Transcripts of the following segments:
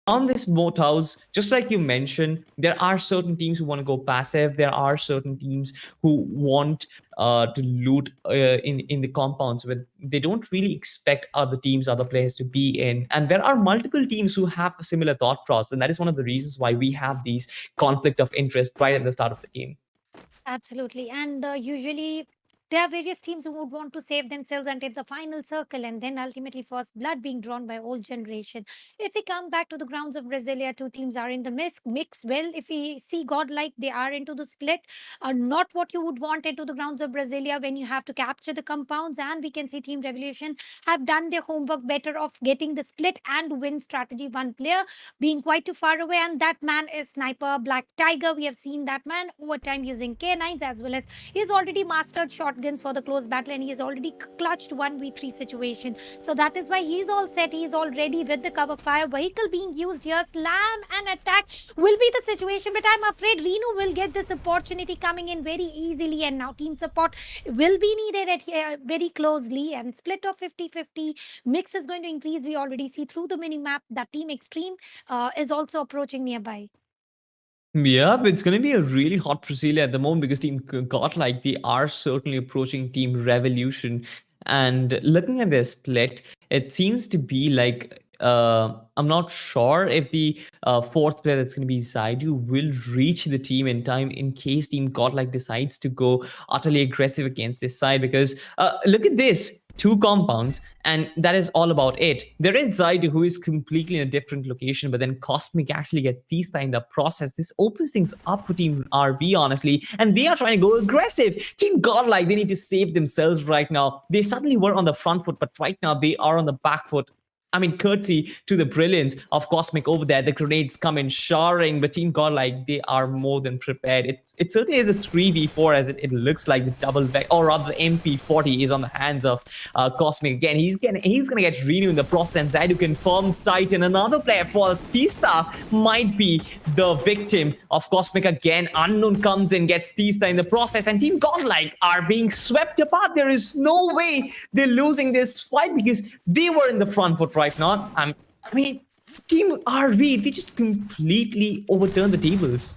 on this moat house, just like you mentioned, there are certain teams who want to go passive. There are certain teams who want to loot in the compounds where they don't really expect other teams, other players to be in. And there are multiple teams who have a similar thought process, and that is one of the reasons why we have these conflict of interest right at the start of the game. Absolutely. And usually there are various teams who would want to save themselves until the final circle and then ultimately first blood being drawn by old generation. If we come back to the grounds of Brasilia, two teams are in the mix. Well, if we see godlike, they are into the split, not what you would want into the grounds of Brasilia when you have to capture the compounds. And we can see Team Revolution have done their homework better of getting the split and win strategy, one player being quite too far away, and that man is Sniper Black Tiger. We have seen that man over time using K9s, as well as he's already mastered shotguns for the close battle, and he has already clutched 1v3 situation. So that is why he's all set. He's all ready with the cover fire vehicle being used here. Slam and attack will be the situation, but I'm afraid Reno will get this opportunity coming in very easily, and now team support will be needed at here very closely, and split of 50-50 mix is going to increase. We already see through the mini map that Team Extreme is also approaching nearby. Yeah, but it's going to be a really hot Brasilia at the moment because Team Godlike, they are certainly approaching Team Revolution. And looking at their split, it seems to be like I'm not sure if the fourth player that's going to be Zaidu will reach the team in time in case Team Godlike decides to go utterly aggressive against this side. Because look at this. Two compounds, and that is all about it. There is Zaidu, who is completely in a different location, but then Cosmic actually get Tista in the process. This opens things up for Team RV, honestly, and they are trying to go aggressive. Team Godlike, they need to save themselves right now. They suddenly were on the front foot, but right now they are on the back foot. I mean, courtesy to the brilliance of Cosmic over there. The grenades come in showering, but Team Godlike, they are more than prepared. It certainly is a 3v4 as it looks like. The double or rather the MP40 is on the hands of Cosmic again. He's gonna get Renu in the process, and Zaidu confirms Titan. Another player falls. Tista might be the victim of Cosmic again. Unknown comes in, gets Tista in the process, and Team Godlike are being swept apart. There is no way they're losing this fight because they were in the front foot right now. I mean, Team RV, they just completely overturned the tables.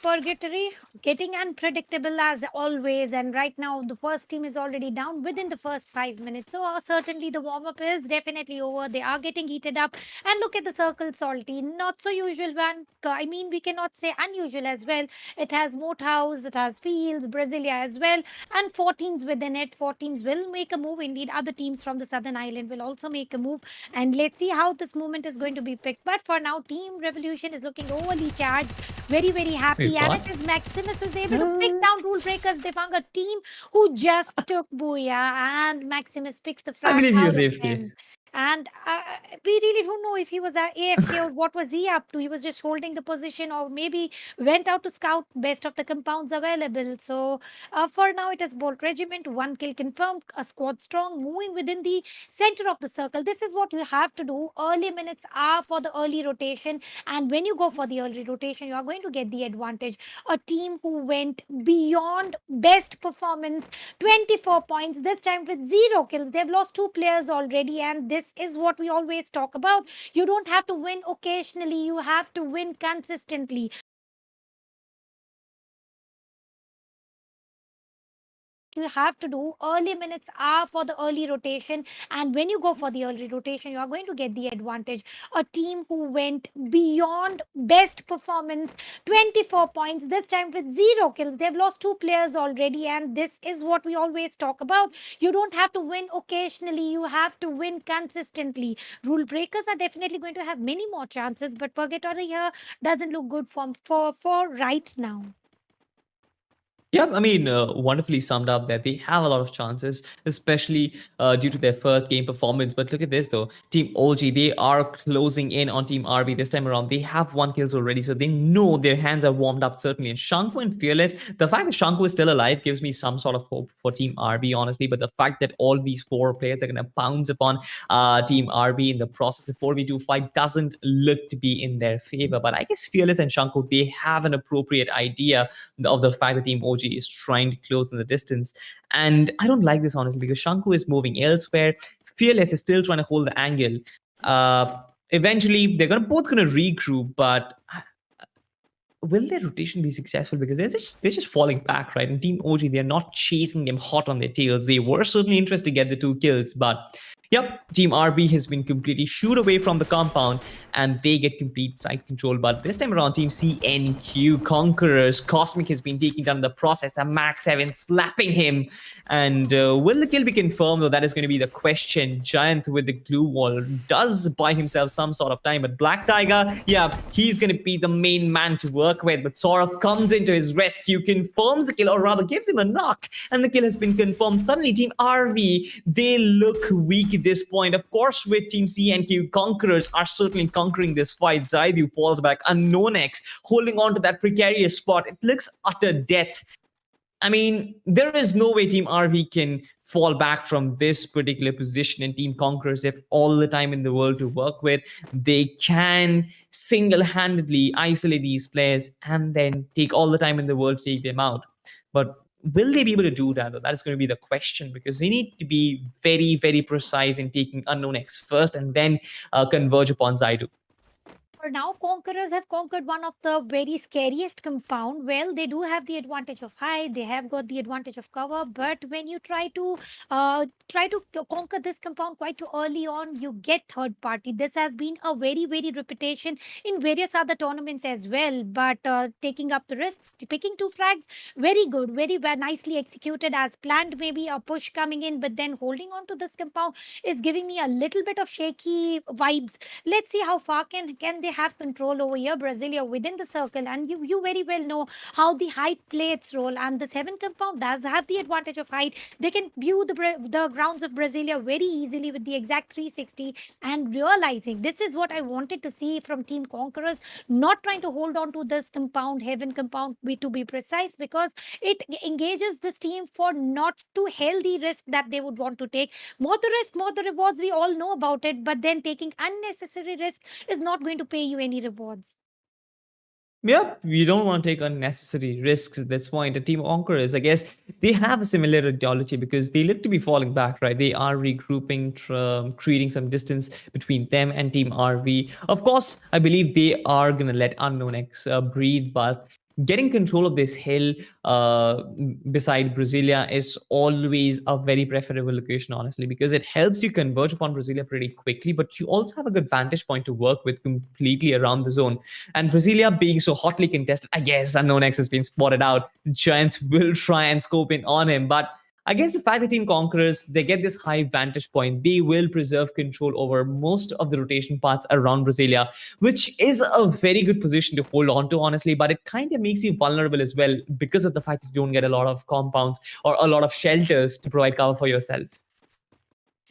Purgatory getting unpredictable as always, and right now the first team is already down within the first 5 minutes. So certainly the warm-up is definitely over. They are getting heated up, and look at the circle. Salty, not so usual one. I mean, we cannot say unusual as well. It has moat house, it has fields, Brasilia as well, and four teams within it. Four teams will make a move. Indeed, other teams from the southern island will also make a move, and let's see how this movement is going to be picked. But for now, Team Revolution is looking overly charged, very happy, Wait, and what? it is Maximus who's able to pick down Rule Breakers. They found a team who just took Booyah, and Maximus picks the I frag believe he out was of AFK. him. And we really don't know if he was AFK or what was he up to. He was just holding the position, or maybe went out to scout best of the compounds available. So for now, it is Bolt Regiment, one kill confirmed, a squad strong, moving within the center of the circle. This is what you have to do. Early minutes are for the early rotation, and when you go for the early rotation, you are going to get the advantage. A team who went beyond best performance, 24 points, this time with zero kills. They've lost two players already, and this is what we always talk about. You don't have to win occasionally, you have to win consistently. You have to do. Early minutes are for the early rotation, and when you go for the early rotation, you are going to get the advantage. A team who went beyond best performance, 24 points, this time with zero kills. They've lost two players already, and this is what we always talk about. You don't have to win occasionally, you have to win consistently. Rule breakers are definitely going to have many more chances, but Purgatory here doesn't look good for right now. Yeah, I mean, wonderfully summed up that they have a lot of chances, especially due to their first game performance. But look at this, though. Team OG, they are closing in on Team RB this time around. They have one kills already, so they know their hands are warmed up, certainly. And Shanku and Fearless, the fact that Shanku is still alive gives me some sort of hope for Team RB, honestly. But the fact that all these four players are going to pounce upon Team RB in the process, the 4v2 fight doesn't look to be in their favor. But I guess Fearless and Shanku, they have an appropriate idea of the fact that Team OG is trying to close in the distance. And I don't like this, honestly, because Shanku is moving elsewhere. Fearless is still trying to hold the angle. Uh, eventually they're both gonna regroup, but will their rotation be successful? Because they're just falling back, right? And Team OG, they're not chasing them hot on their tails. They were certainly interested to get the 2 kills, but yep, Team RB has been completely shooed away from the compound, and they get complete side control. But this time around, Team CNQ Conquerors, Cosmic has been taken down in the process. And Max 7 slapping him, and will the kill be confirmed? Though that is going to be the question. Giant with the glue wall does buy himself some sort of time, but Black Tiger, yeah, he's going to be the main man to work with. But Saurav comes into his rescue, confirms the kill, or rather gives him a knock, and the kill has been confirmed. Suddenly, Team RV, they look weak at this point. Of course, with Team CNQ Conquerors are certainly conquering this fight. Zaidu falls back, UnknownX holding on to that precarious spot. It looks utter death. I mean, there is no way Team RV can fall back from this particular position, and Team Conquerors have all the time in the world to work with. They can single-handedly isolate these players and then take all the time in the world to take them out. But will they be able to do that? That is going to be the question, because they need to be very, very precise in taking UnknownX first and then converge upon Zaidu. For now, Conquerors have conquered one of the very scariest compound. Well, they do have the advantage of height, they have got the advantage of cover, but when you try to conquer this compound quite too early on, you get third party. This has been a very, very reputation in various other tournaments as well. But taking up the risk, picking 2 frags, very good, very well, nicely executed as planned. Maybe a push coming in, but then holding on to this compound is giving me a little bit of shaky vibes. Let's see how far can they have control over here. Brasilia within the circle, and you very well know how the height play its role, and the 7 compound does have the advantage of height. They can view the grounds of Brasilia very easily with the exact 360, and realizing this is what I wanted to see from Team Conquerors, not trying to hold on to this compound, heaven compound, to be precise, because it engages this team for not too healthy risk that they would want to take. More the risk, more the rewards. We all know about it, but then taking unnecessary risk is not going to pay you any rewards. Yep, we don't want to take unnecessary risks at this point. A Team Conquerors, I guess, they have a similar ideology because they look to be falling back, right? They are regrouping, creating some distance between them and Team RV. Of course, I believe they are going to let UnknownX breathe, but getting control of this hill beside Brasilia is always a very preferable location, honestly, because it helps you converge upon Brasilia pretty quickly, but you also have a good vantage point to work with completely around the zone. And Brasilia being so hotly contested, I guess UnknownX has been spotted out. The Giant will try and scope in on him, but I guess the fact that Team Conquerors, they get this high vantage point, they will preserve control over most of the rotation paths around Brasilia, which is a very good position to hold on to, honestly, but it kind of makes you vulnerable as well because of the fact that you don't get a lot of compounds or a lot of shelters to provide cover for yourself.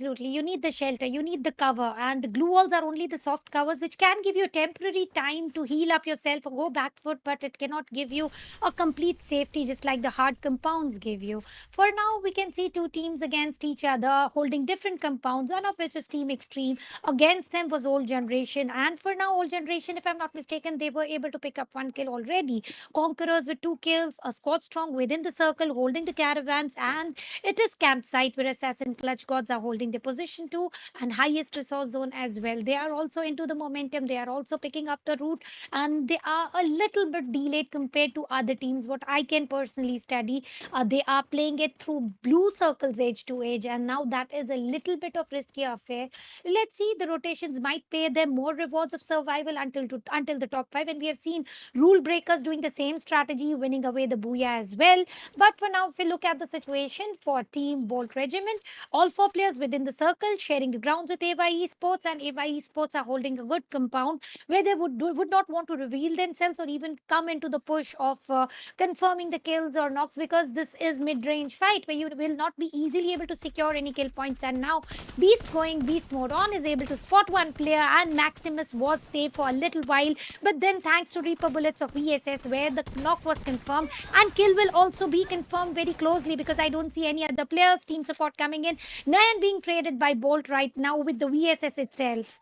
Absolutely. You need the shelter, you need the cover, and the glue walls are only the soft covers, which can give you a temporary time to heal up yourself or go back foot, but it cannot give you a complete safety, just like the hard compounds give you. For now, we can see 2 teams against each other holding different compounds, one of which is Team Extreme. Against them was Old Generation, and for now, Old Generation, if I'm not mistaken, they were able to pick up 1 kill already. Conquerors with 2 kills, a squad strong within the circle, holding the caravans, and it is campsite where Assassin Clutch Gods are holding the position too, and highest resource zone as well. They are also into the momentum. They are also picking up the route, and they are a little bit delayed compared to other teams. What I can personally study, they are playing it through blue circles edge to edge, and now that is a little bit of risky affair. Let's see, the rotations might pay them more rewards of survival until the top 5, and we have seen rule breakers doing the same strategy, winning away the booyah as well. But for now, if we look at the situation for Team Bolt Regiment, all 4 players within the circle sharing the grounds with AY Esports, and AY Esports are holding a good compound where they would not want to reveal themselves or even come into the push of confirming the kills or knocks, because this is mid-range fight where you will not be easily able to secure any kill points. And now Beast going beast mode on is able to spot 1 player, and Maximus was safe for a little while, but then thanks to Reaper Bullets of VSS where the knock was confirmed, and kill will also be confirmed very closely, because I don't see any other players. Team support coming in. Nayan being traded by Bolt right now with the VSS itself.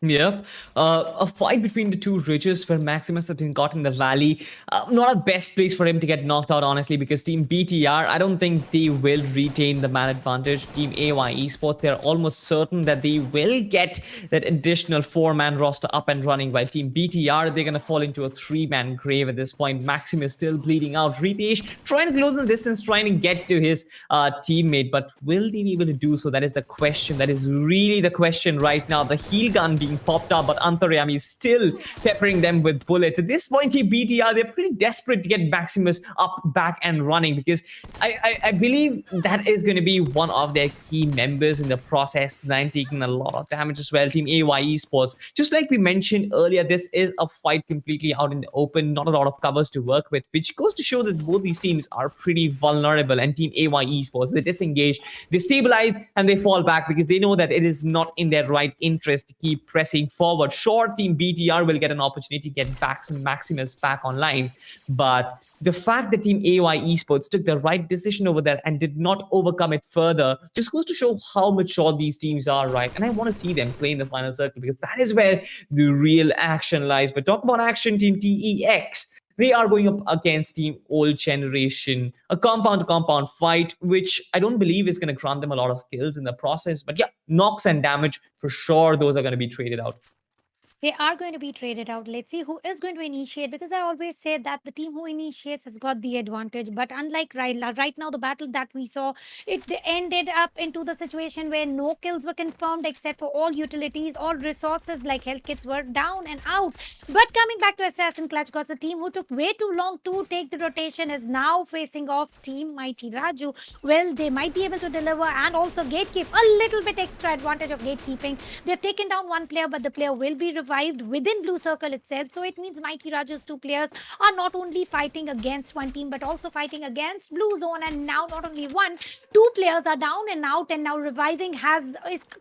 Yep. A fight between the two ridges where Maximus has been caught in the valley. Not a best place for him to get knocked out, honestly, because Team BTR, I don't think they will retain the man advantage. Team AY Esports, they're almost certain that they will get that additional 4-man roster up and running, while Team BTR, they're going to fall into a 3-man grave at this point. Maximus still bleeding out. Ritesh trying to close the distance, trying to get to his teammate, but will they be able to do so? That is the question. That is really the question right now. The heal gun being popped up, but Antaryami is still peppering them with bullets. At this point, BTR, they're pretty desperate to get Maximus up, back, and running, because I believe that is going to be one of their key members in the process. Nine taking a lot of damage as well. Team AY Esports, just like we mentioned earlier, this is a fight completely out in the open, not a lot of covers to work with, which goes to show that both these teams are pretty vulnerable. And Team AY Esports, they disengage, they stabilize, and they fall back because they know that it is not in their right interest to keep pressing forward. Sure, Team BTR will get an opportunity to get back some Maximus back online, but the fact that Team AY Esports took the right decision over there and did not overcome it further just goes to show how mature these teams are, right? And I want to see them play in the final circle, because that is where the real action lies. But talk about action, Team TEX. They are going up against Team Old Generation, a compound to compound fight, which I don't believe is going to grant them a lot of kills in the process. But yeah, knocks and damage, for sure, those are going to be traded out. They are going to be traded out. Let's see who is going to initiate, because I always say that the team who initiates has got the advantage. But unlike right now, the battle that we saw, it ended up into the situation where no kills were confirmed except for all utilities, all resources like health kits were down and out. But coming back to Assassin Clutch Gods, the team who took way too long to take the rotation is now facing off Team Mighty Raju. Well, they might be able to deliver and also gatekeep, a little bit extra advantage of gatekeeping. They've taken down one player, but the player will be revived within Blue Circle itself. So it means Mighty Raju's two players are not only fighting against one team, but also fighting against Blue Zone. And now not only one, two players are down and out, and now reviving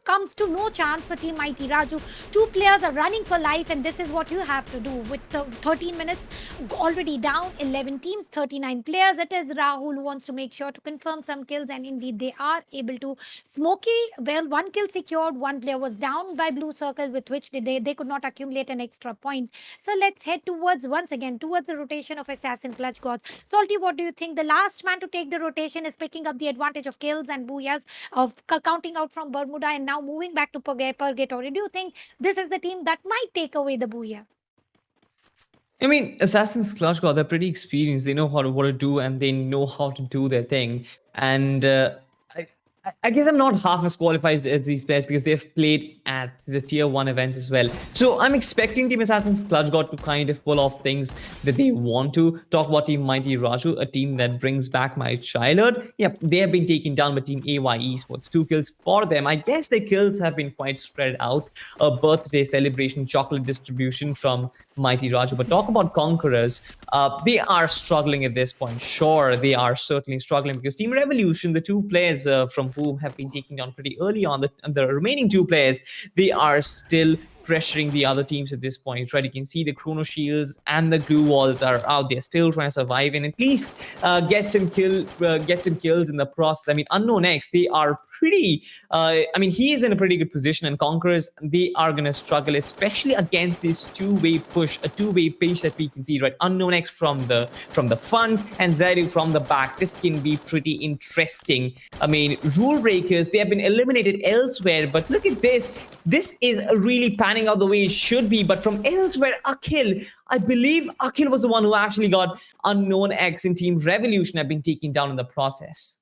comes to no chance for Team Mighty Raju. Two players are running for life, and this is what you have to do. With 13 minutes already down, 11 teams, 39 players. It is Rahul who wants to make sure to confirm some kills, and indeed they are able to. Smokey, well, one kill secured, one player was down by Blue Circle, with which they could not accumulate an extra point. So let's head once again towards the rotation of Assassin Clutch Gods. Salty, what do you think? The last man to take the rotation is picking up the advantage of kills and booyahs, of counting out from Bermuda and now moving back to Purgatory. Do you think this is the team that might take away the booyah? I mean, Assassin's Clutch God, they're pretty experienced. They know what to do, and they know how to do their thing. And I guess I'm not half as qualified as these players, because they've played at the tier 1 events as well. So I'm expecting Team Assassin's Clutch God to kind of pull off things that they want to. Talk about Team Mighty Raju, a team that brings back my childhood. Yep, they have been taken down by Team AY Esports. 2 kills for them. I guess their kills have been quite spread out. A birthday celebration, chocolate distribution from Mighty Raju. But talk about Conquerors. They are struggling at this point. Sure, they are certainly struggling, because Team Revolution, the 2 players from whom have been taken down pretty early on, the remaining 2 players, they are still pressuring the other teams at this point, right? You can see the chrono shields and the glue walls are out there, still trying to survive and at least get some kills in the process. I mean, Unknown X, they are pretty. I mean, he is in a pretty good position, and Conquerors, they are gonna struggle, especially against this two-way push, a two-way pinch that we can see, right? Unknown X from the front and Zaidu from the back. This can be pretty interesting. I mean, rule breakers, they have been eliminated elsewhere, but look at this. This is really panning out the way it should be, but from elsewhere, Akhil, I believe Akhil was the one who actually got Unknown X in Team Revolution have been taken down in the process.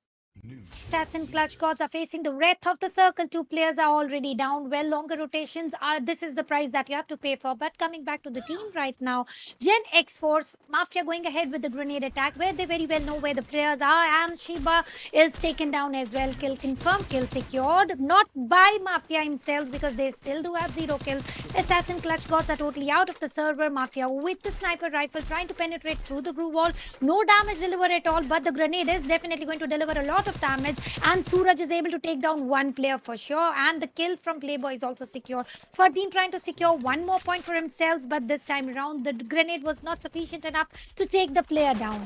Assassin Clutch Gods are facing the wrath of the circle. 2 players are already down. Well, longer rotations are. This is the price that you have to pay for. But coming back to the team right now, Gen X Force, Mafia going ahead with the grenade attack, where they very well know where the players are. And Shiba is taken down as well. Kill confirmed, kill secured. Not by Mafia himself, because they still do have 0 kills. Assassin Clutch Gods are totally out of the server. Mafia with the sniper rifle trying to penetrate through the groove wall. No damage delivered at all, but the grenade is definitely going to deliver a lot of damage. And Suraj is able to take down 1 player for sure. And the kill from Playboy is also secure. Fardeen trying to secure 1 more point for himself, but this time around the grenade was not sufficient enough to take the player down.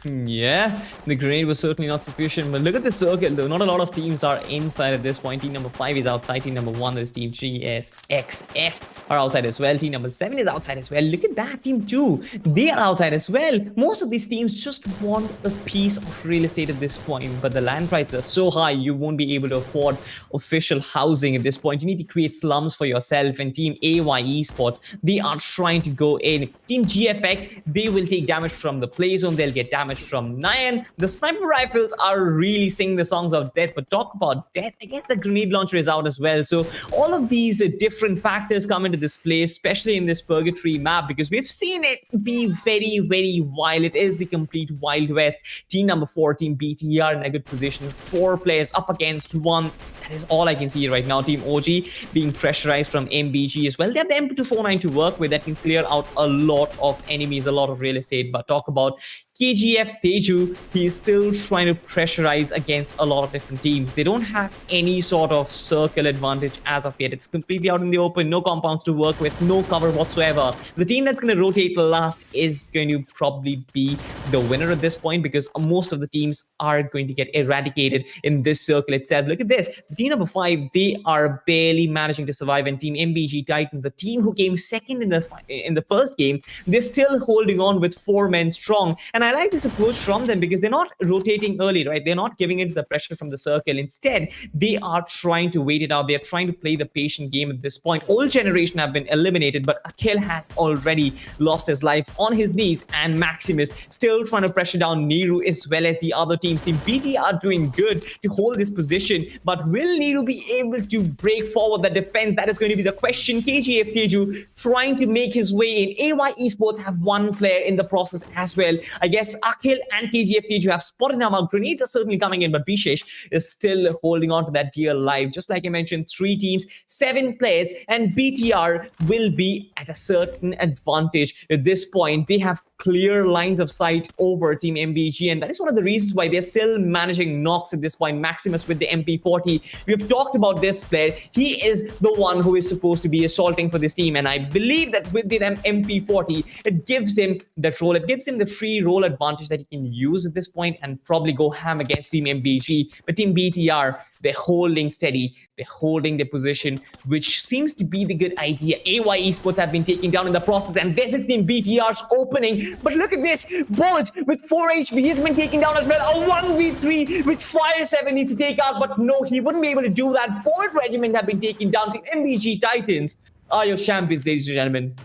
Yeah, the grenade was certainly not sufficient, but look at the circle though. Not a lot of teams are inside at this point. Team number 5 is outside. Team number 1 is Team GSXF are outside as well. Team number 7 is outside as well. Look at that. Team 2, they are outside as well. Most of these teams just want a piece of real estate at this point, but the land prices are so high, you won't be able to afford official housing at this point. You need to create slums for yourself, and Team AY Esports, they are trying to go in. Team GFX, they will take damage from the play zone. They'll get damage from Nyan. The sniper rifles are really singing the songs of death, but talk about death, I guess the grenade launcher is out as well. So all of these different factors come into this play, especially in this Purgatory map, because we've seen it be very, very wild. It is the complete Wild West. Team number 4, Team BTR in a good position. 4 players up against 1. That is all I can see right now. Team OG being pressurized from MBG as well. They have the MP249 to work with that can clear out a lot of enemies, a lot of real estate. But talk about KGF Teju, he is still trying to pressurize against a lot of different teams. They don't have any sort of circle advantage as of yet. It's completely out in the open, no compounds to work with, no cover whatsoever. The team that's going to rotate last is going to probably be the winner at this point, because most of the teams are going to get eradicated in this circle itself. Look at this. The team number 5, they are barely managing to survive, and Team MBG Titans, the team who came second in the first game, they're still holding on with 4 men strong. And I like this approach from them because they're not rotating early, right? They're not giving it the pressure from the circle. Instead, they are trying to wait it out. They're trying to play the patient game at this point. Old generation have been eliminated, but Akhil has already lost his life on his knees, and Maximus still trying to pressure down Niru as well as the other teams. Team BT are doing good to hold this position, but will Niru be able to break forward the defense? That is going to be the question. KGF Teju trying to make his way in. AY Esports have 1 player in the process as well. I guess Akhil and KGF Teju have spotted him out. Grenades are certainly coming in, but Vishesh is still holding on to that dear life. Just like I mentioned, 3 teams, 7 players, and BTR will be at a certain advantage at this point. They have clear lines of sight over Team MBG, and that is one of the reasons why they're still managing knocks at this point. Maximus with the MP40. We've talked about this player. He is the one who is supposed to be assaulting for this team, and I believe that with the MP40, it gives him that role. It gives him the free role advantage that he can use at this point and probably go ham against Team MBG. But Team BTR, they're holding steady. They're holding their position, which seems to be the good idea. AY Esports have been taken down in the process, and this is Team BTR's opening. But look at this. Bullet with 4 HP. He's been taken down as well. A 1v3, which Fire 7 needs to take out. But no, he wouldn't be able to do that. Bullet Regiment have been taken down. To MBG Titans are your champions, ladies and gentlemen.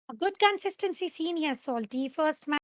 A good consistency seen here, Salty. First match